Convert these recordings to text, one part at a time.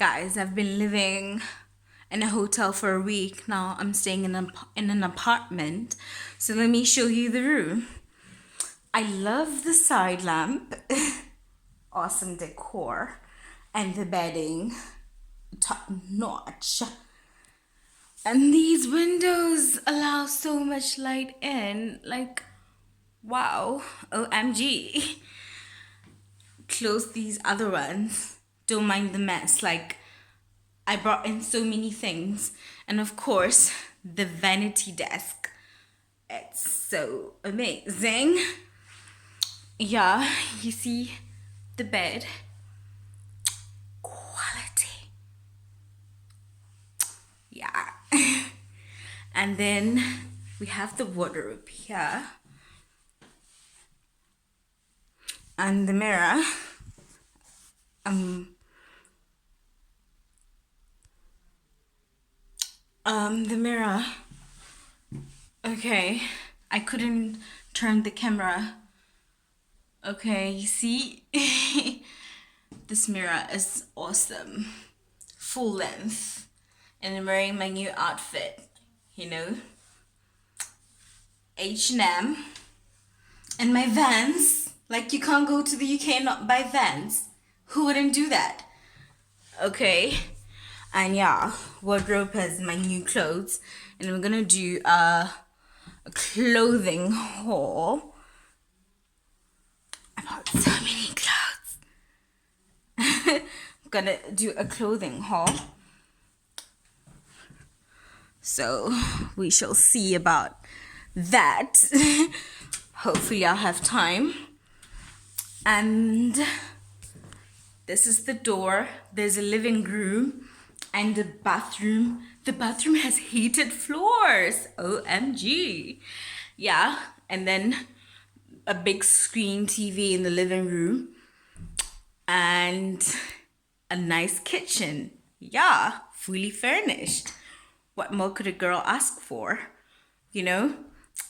Guys, I've been living in a hotel for a week. Now I'm staying in an apartment. So let me show you the room. I love the side lamp. Awesome decor. And the bedding. Top notch. And these windows allow so much light in. Like, wow. OMG. Close these other ones. Don't mind the mess. Like, I brought in so many things. And of course, the vanity desk. It's so amazing. Yeah, you see the bed. Quality. Yeah. And then we have the wardrobe here. And the mirror. The mirror. Okay, I couldn't turn the camera. Okay, you see? This mirror is awesome. Full length. And I'm wearing my new outfit, you know? H&M. And my Vans. Like, you can't go to the UK and not buy Vans. Who wouldn't do that? Okay. And yeah, wardrobe has my new clothes. And I'm gonna do a clothing haul. I bought so many clothes. I'm gonna do a clothing haul. So we shall see about that. Hopefully I'll have time. And this is the door. There's a living room and a bathroom. The bathroom has heated floors. OMG. Yeah, and then a big screen TV in the living room and a nice kitchen. Yeah, fully furnished. What more could a girl ask for? You know?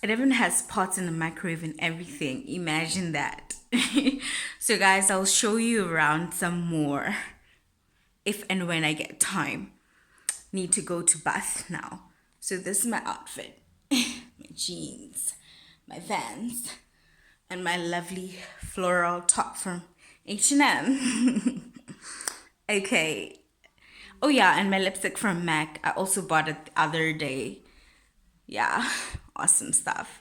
It even has pots in the microwave and everything. Imagine that. So guys, I'll show you around some more if and when I get time. Need to go to Bath now. So this is my outfit. My jeans, my Vans, and my lovely floral top from H&M. Okay. Oh yeah, and my lipstick from MAC. I also bought it the other day. Yeah, awesome stuff.